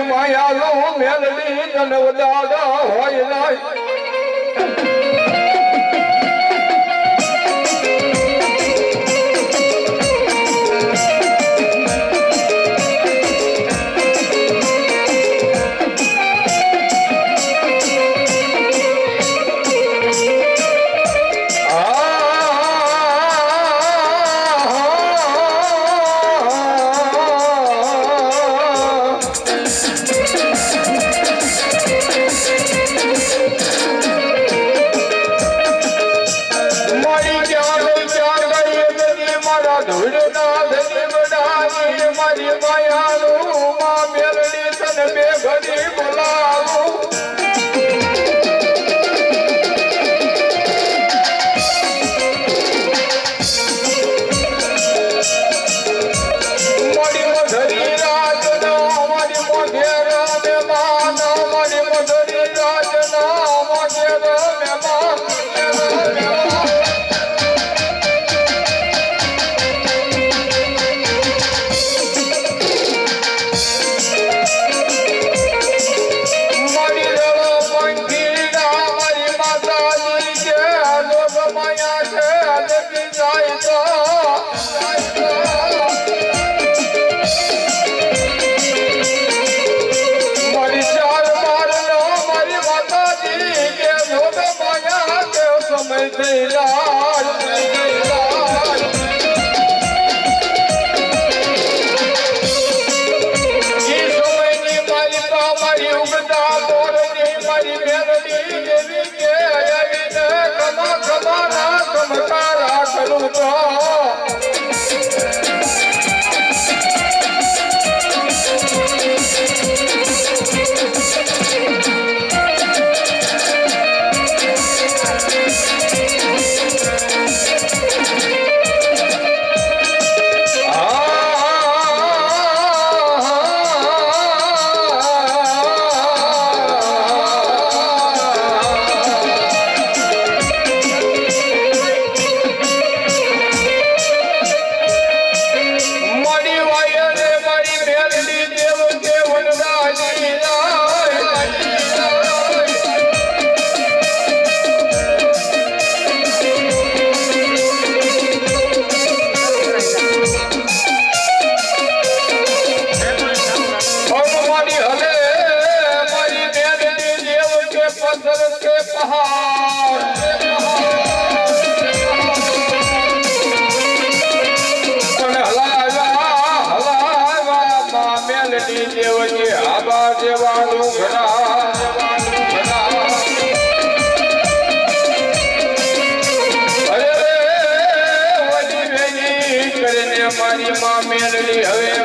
માયા મેલડી તન દાદા હોય નહીં મારી મેલડી દેવી કે આવીને કમા કમાના કમકારા કરું તો મારી માં મેલડી હવે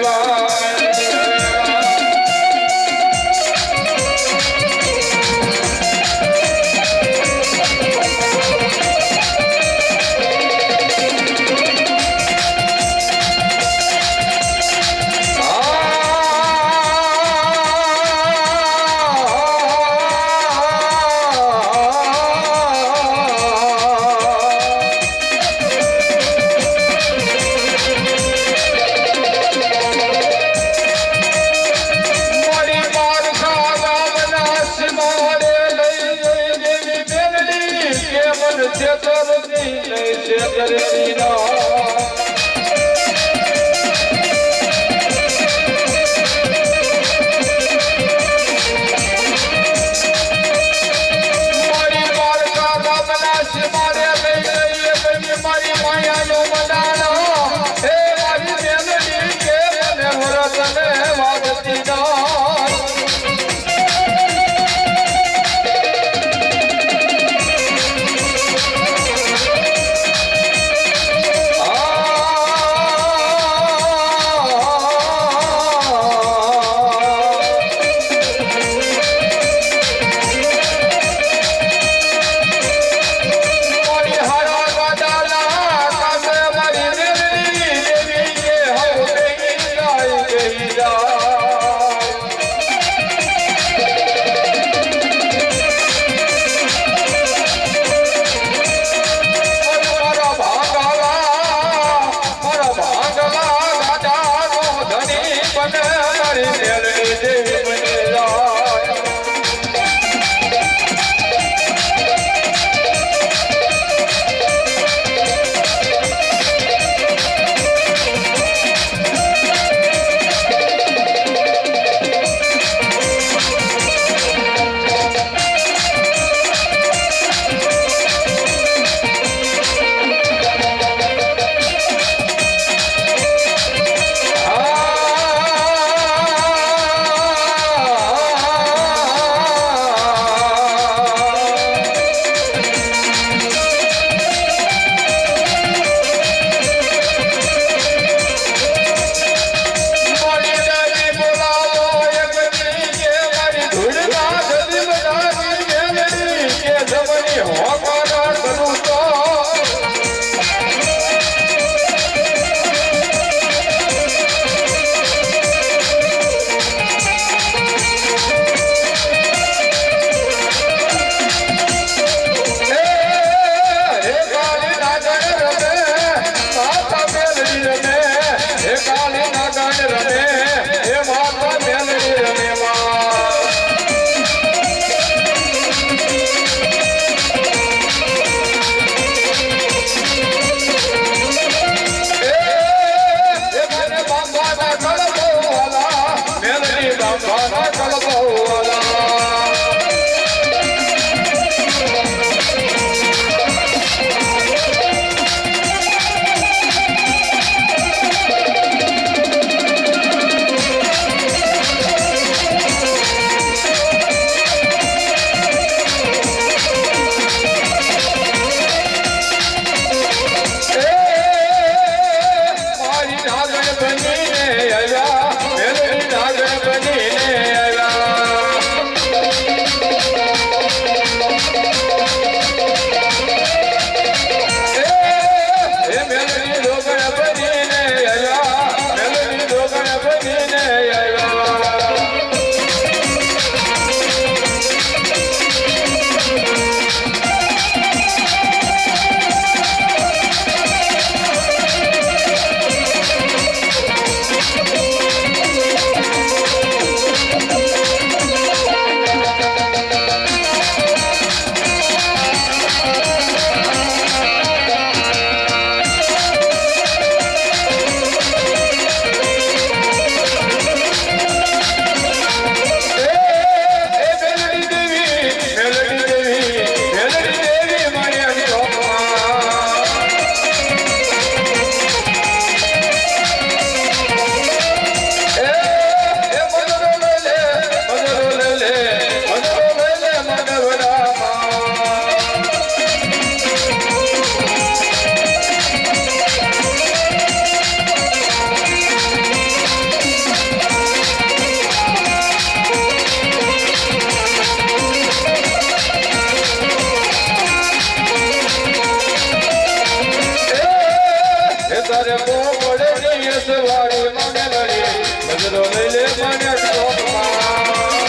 જો લઈ લે મને શોખમાં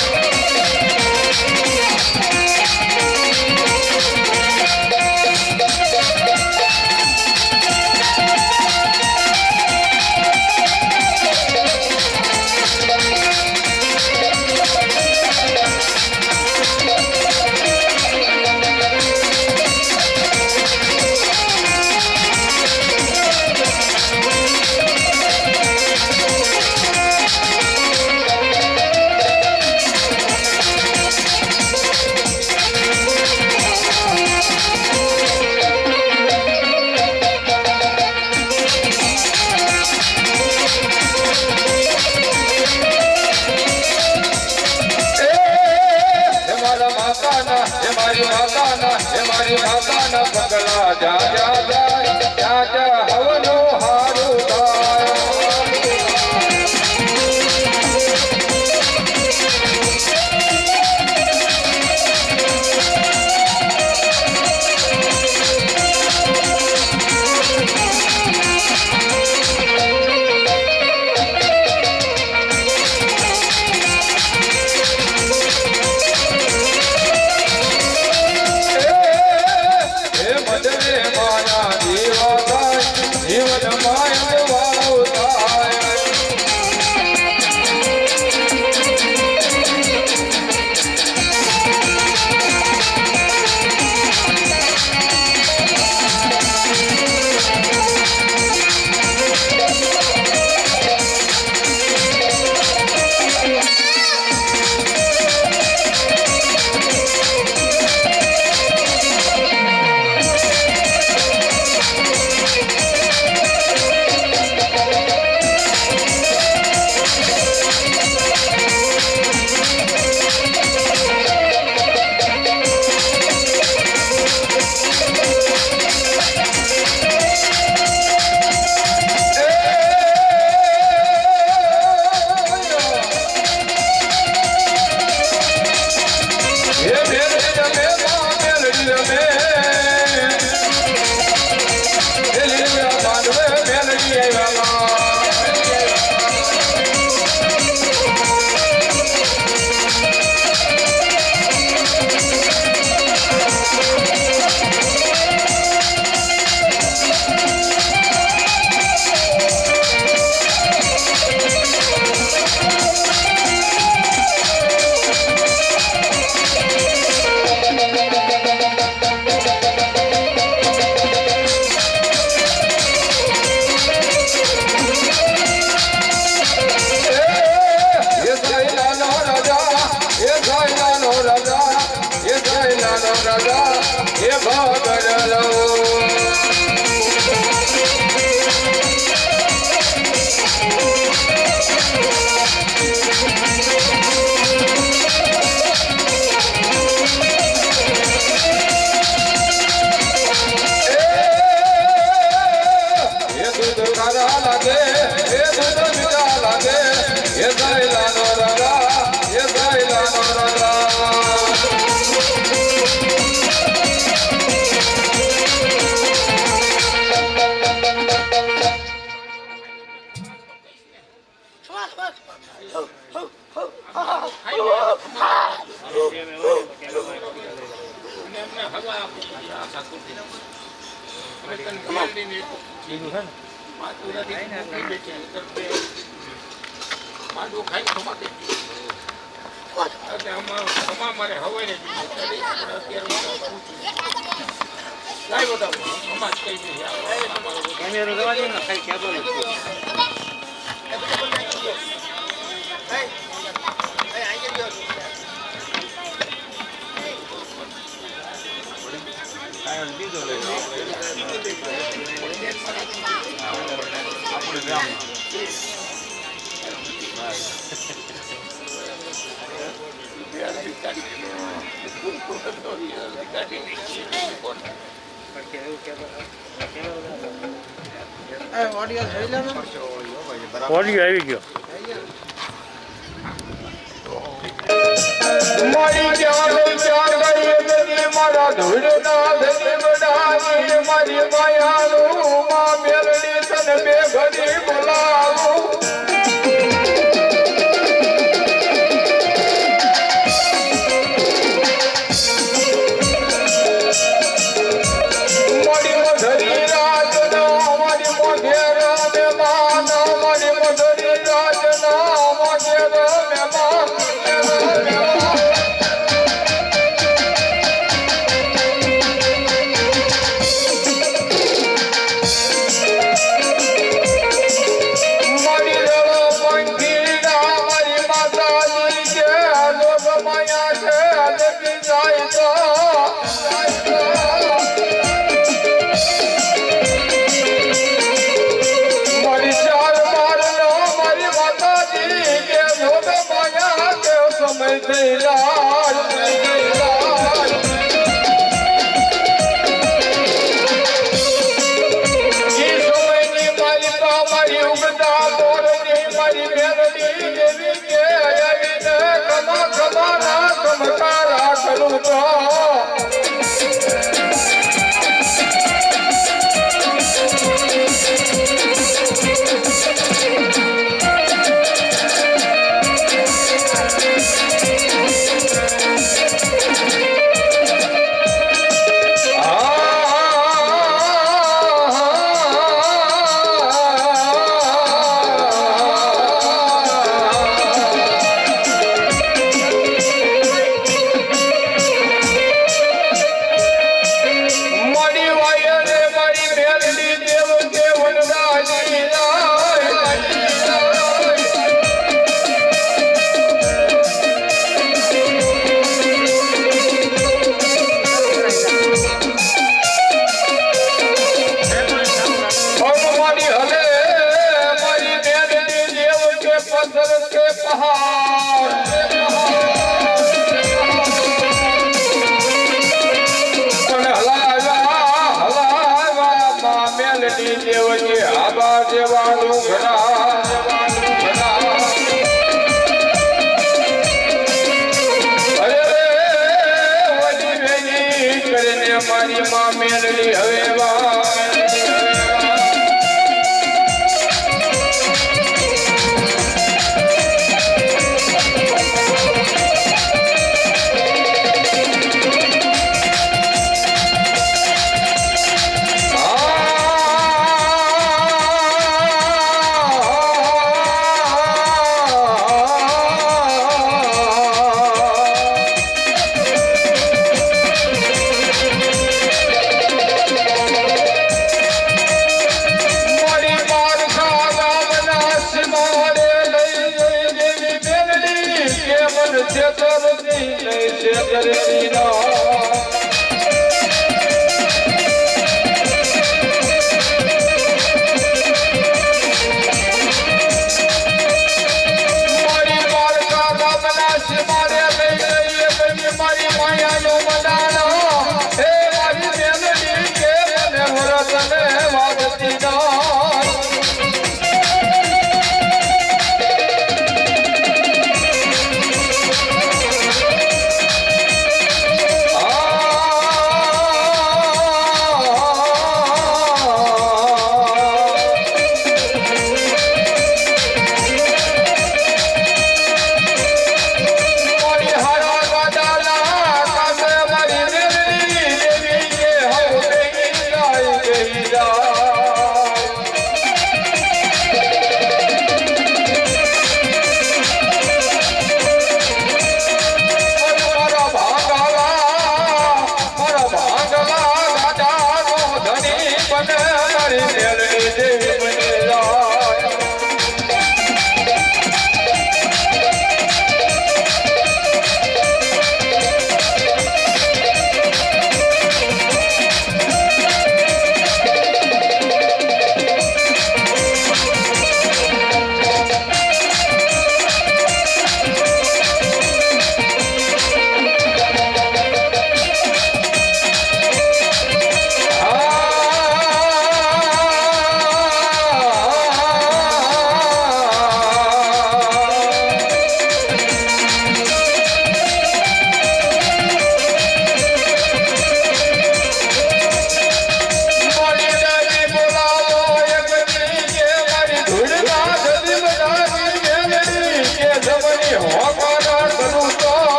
મારી માતાના પગલા જા જા જા જા જા હવનો હારું થાય ઓડિયો આવી ગયો. મારી જાન ચાર ગઈ મારા ધૂળના ધની બડાની મારી માયાનું માં મેલડી તને બે ઘડી બોલાવું જાય તો મારી ચાર મારનો મારી માતાજી કે લોક માયા કે સમય થઈ લાલ મારી માં મેલડી હવે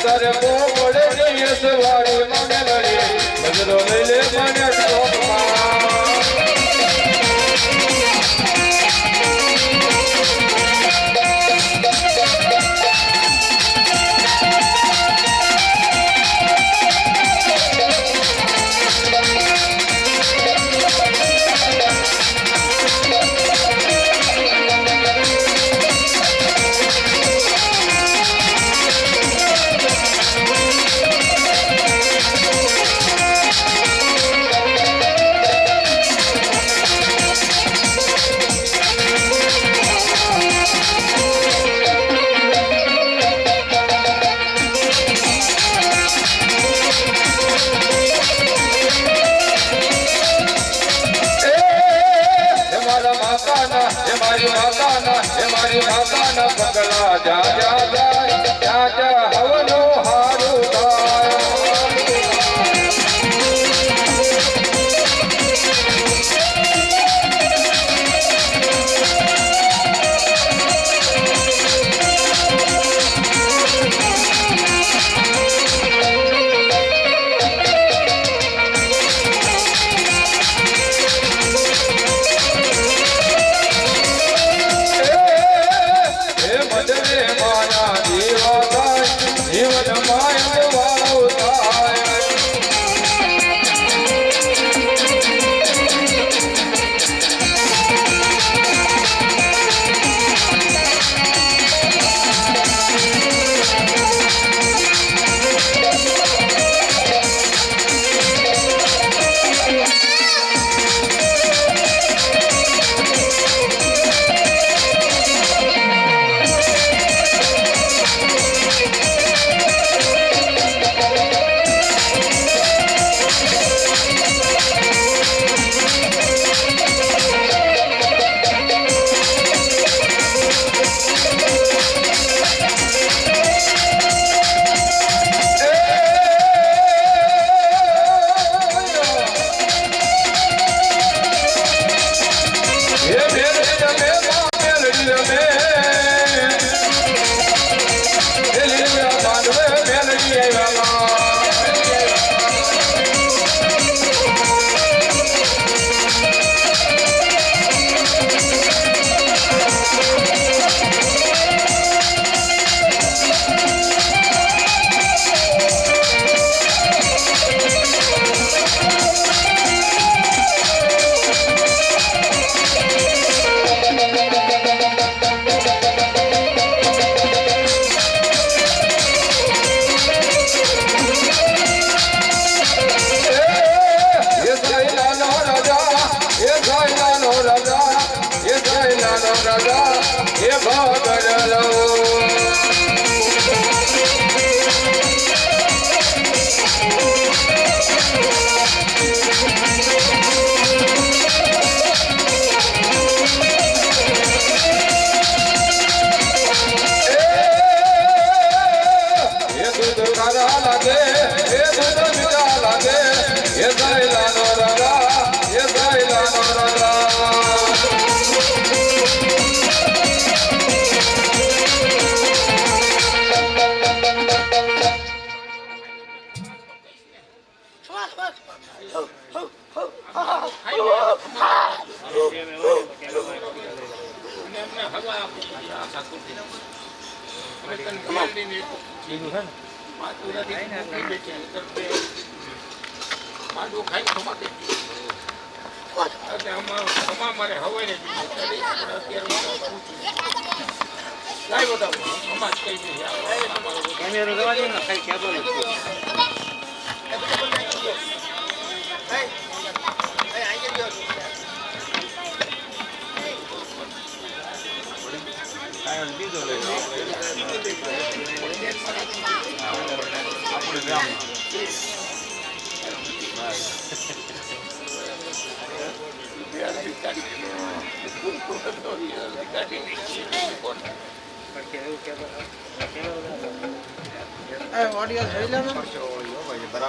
તારે બોબડે ની સવારી મને લડી બદલો લઈ લે મને ટોપમાં મારી માતાના પગલા જા જા જાય જા જા હવનો હારું થાય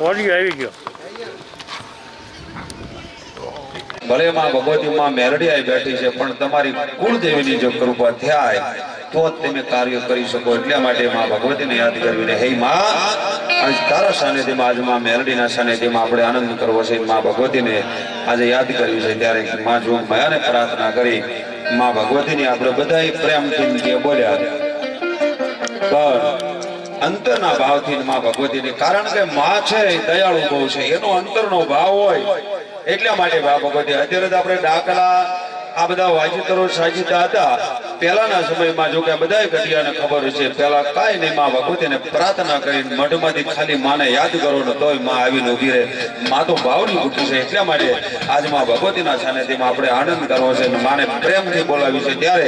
ઓડિયો આવી ગયો. ભલે માં ભગવતી માં મેરડી આવી બેઠી છે, પણ તમારી કુળદેવીની જો કૃપા થાય તો જ તમે કાર્ય કરી શકો. એટલા માટે માં ભગવતીને યાદ કરવીને હે માં આજ તારા સાનિધ્યમાં આજ માં મેલડીના સાનિધ્યમાં આપણે આનંદ કરવો છે. માં ભગવતીને આજે યાદ કરવી છે ત્યારે માં જોગ માયાને પ્રાર્થના કરી માં ભગવતીની આપણે બધાય પ્રેમથી જે બોલ્યા પણ અંતરના ભાવથી માં ભગવતીને, કારણ કે માં છે દયાળુ બહુ છે, એનો અંતરનો ભાવ હોય એટલા માટે માં ભગવતી. અત્યારે તો આપણે ડાકલા આ બધા વાજિતરો સાજીતા હતા પહેલાના સમયમાં, જો કે બધાય ઘટિયાને ખબર છે પહેલા કાંઈ નહીં, માં ભગવતીને પ્રાર્થના કરીને મઢમાંથી ખાલી માને યાદ કરો ને તોય માં આવીને ઉભી રહે. માં તો ભાવની બુદ્ધિ છે. એટલા માટે આજ માં ભગવતીના સાનિધ્યમાં આપણે આનંદ કરવો છે અને માને પ્રેમથી બોલાવી છે. ત્યારે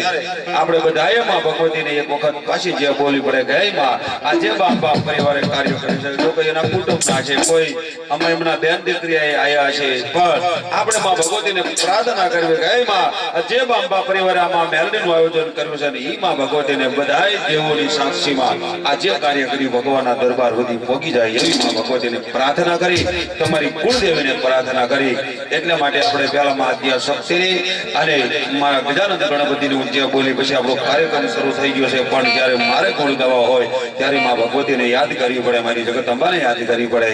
આપણે બધાએ માં ભગવતીને એક વખત પાછી જે બોલી પડે કે હે માં આ જે બાપ પરિવારે કાર્ય કરી છે, જો કોઈ એના કુટુંબના છે, કોઈ અમે એમના બેન દીકરી આવ્યા છે, પણ આપણે માં ભગવતીને પ્રાર્થના કરવી કે હે માં જે બાપા પરિવારે આમાં મેલડીનું આયોજન કર્યું છે ને ઈ માં ભગવતીને બધાય દેવોની સાક્ષીમાં આ જે કાર્ય કર્યું ભગવાનના દરબાર સુધી પહોંચી જાય એવી માં ભગવતીને પ્રાર્થના કરી, તમારી કુળદેવીને પ્રાર્થના કરી. એટલા માટે આપણે પહેલામાં આદ્યા શક્તિની અને મારા ગજાનંદ ગણપતિની ઊંચી બોલી પછી આપણો કાર્યક્રમ શરૂ થઈ ગયો છે. પણ જ્યારે મારે ગુણ ગાવા હોય ત્યારે માં ભગવતીને યાદ કરવી પડે, મારી જગદંબાને યાદ કરવી પડે.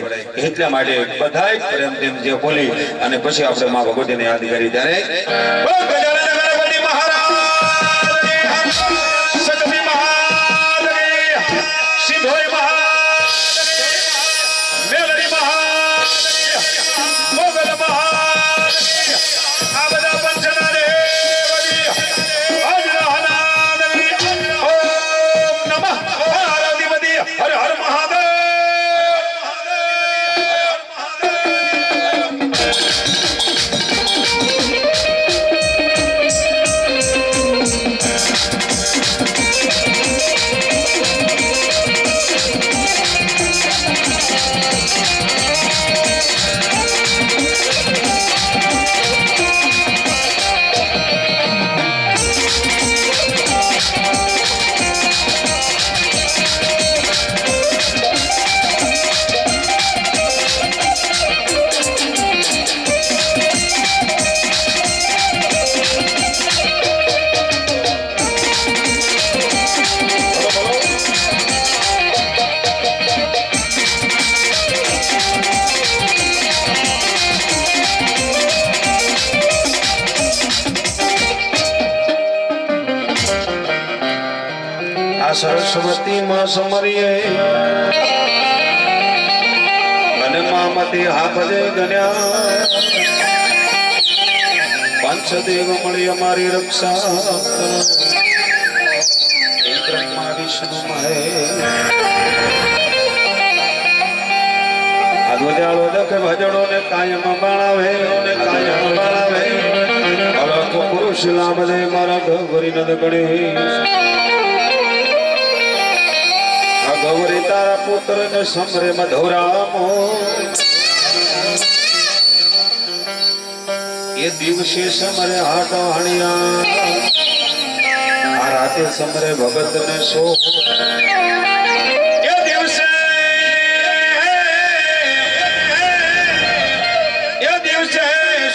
એટલા માટે બધાય પ્રેમથી જે બોલી અને પછી આપણે માં ભગવતીને યાદ કરી ત્યારે સરસ્વતી માં સમરીએ અને મામતી હાફજે ગણ્યા પંચદેવ મળી અમારી રક્ષા બ્રહ્મા વિષ્ણુ મહે આદોજાળો દખ ભજડો ને કાયમ બાણાવે ને કાયમ બાણાવે અલખ પુરુષ લાભે મારા ગૌરી નદ ગણેશ ગૌરી તારા પુત્ર ને સમરે મધુરામો એ દિવસે સમરે હાટો હણિયા આ રાતે સમરે ભગત ને સો એ દિવસે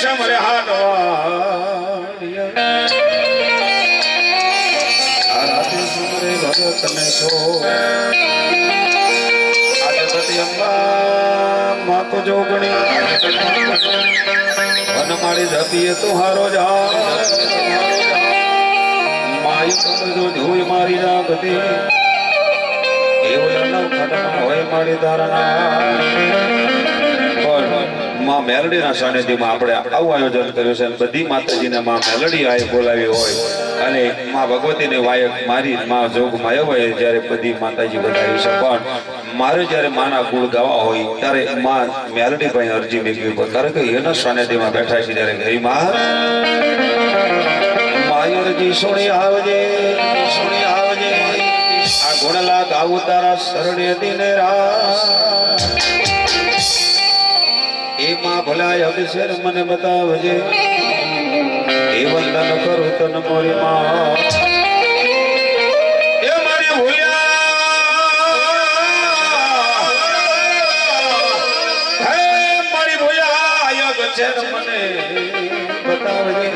સમરે હાટો આ રાતે સમરે ભગત ને સો માતો જોગણી વનમાળી ધપીએ તો હારો જા માય સમજો ધોઈ મારી રાખતી એવું નવ ખટમાં હોય મારી ધારણા. માં મેલડીના સાનિધ્યમાં આપણે આવું આયોજન કર્યું છે. બધી માતાજીને માં મેલડી આય બોલાવી હોય અને માં ભગવતીને વાયક મારી માં જોગ માયો હોય જ્યારે બધી માતાજી બતાવી છે. પણ મારે જ્યારે માના ગુણ ગાવા હોય ત્યારે માં મેલડી ભાઈ અરજી મેળવી હોય, કારણ કે એના સાનિધ્યમાં બેઠા છે. ત્યારે ગઈ માં માયુરજી સુણી આવજે આ ગુણલા ગાવું તારા શરણે દિને રા એ માં ભલાય અભિષેર મને બતાવજે એ વંદન કરું તન મોરી માં એ મારી ભૂલ્યા હે મારી ભૂલ્યા અભિષેર મને બતાવજે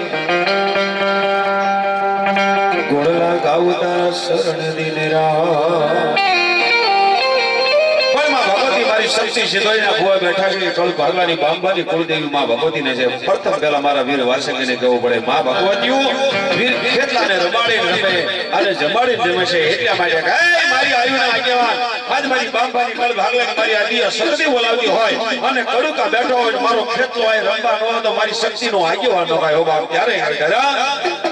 ગોળલા ગાવ આવું તારા શરણ દિન રાત પણ માં ભગવતી મારી શક્તિ સિદ્ધોઈના ભુવા બેઠા છે કળ ભાગલાની બાંબાની કુળદેવી માં ભગવતીને છે પ્રથમ પહેલા મારા વીર વાસંગીને કહેવું પડે માં ભગવતીઓ વીર ખેતલાને રમાડીને રમે અને જમાડીને રમે છે એટલા માટે કે મારી આયુના આગેવાન આજ મારી બાંબાની કળ ભાગલાની મારી આદિયા શક્તિ બોલાવતી હોય અને કડુકા બેઠો હોય મારો ખેતલો હોય રમવા ન હોય તો મારી શક્તિનો આગેવાન ન હોય હો બાપ ત્યારે કરા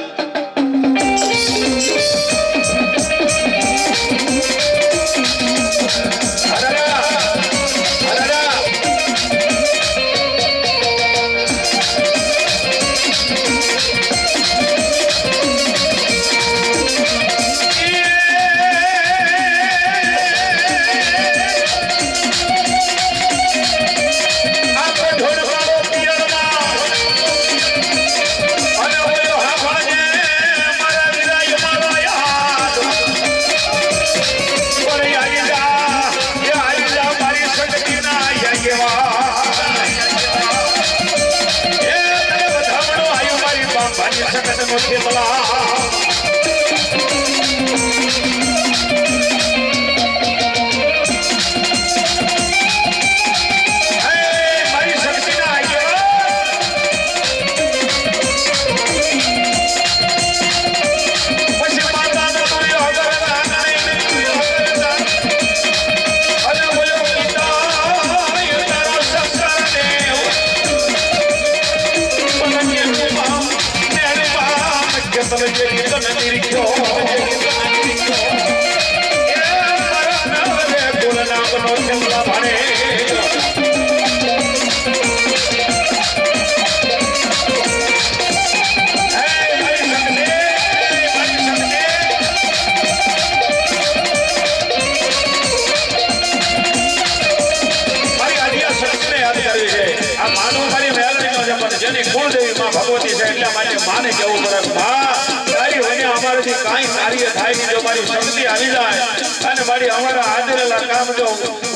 ભગવતી છે એટલા માટે માને કેવું પડે માં તારી વને અમારાથી કાંઈ કાર્ય થાય નહીં જો મારી શક્તિ આવી જાય અને મારી અમારા હાજરેલા કામ જો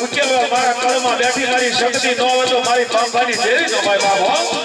ઉકેલવા મારા કળમાં બેઠી મારી શક્તિ ન હોય તો મારી બાંબાની દેરી ન ભાઈ બાબો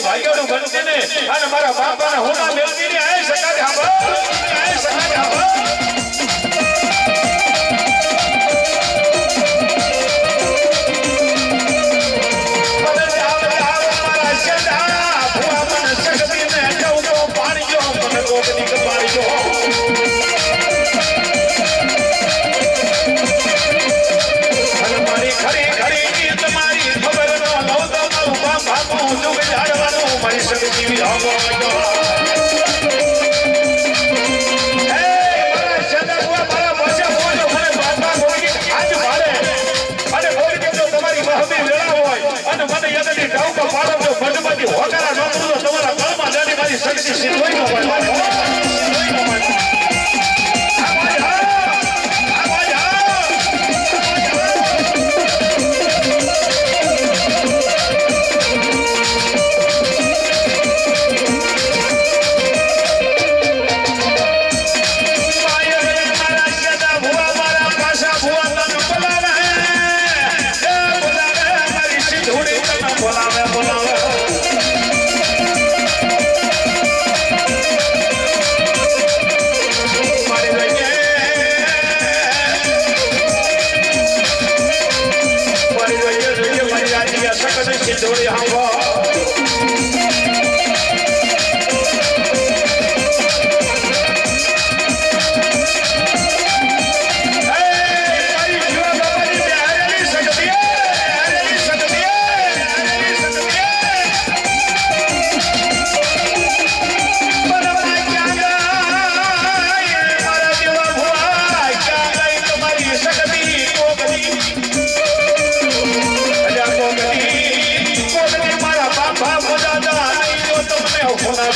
ભાગ્યનું બનશે ને અને મારા બાપાના હોના મેળવીને આય સકારે આય સકારે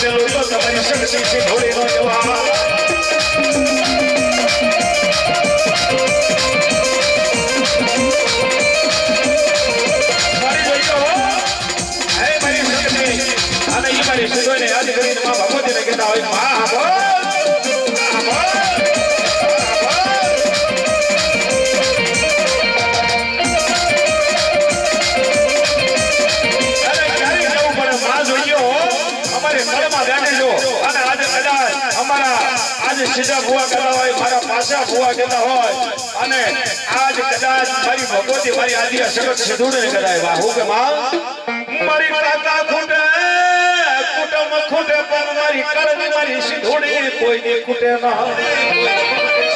પેલું તો તમારી શક્તિ છે ઢોળીનો જવાબ યાદ કરીને માં ભગવતીને કહેતા હોય સીધા ભુવા કહેતા હોય મારા પાછા ભુવા કહેતા હોય અને આજ કદાચ મારી ભગવતી મારી આદિયા સગત સિધુડે કહેતા હોય હું કે માં મારી કાકા ખૂટે કુટુંબ ખૂટે પણ મારી કરણી મારી સિધુડી કોઈ દી ખૂટે ના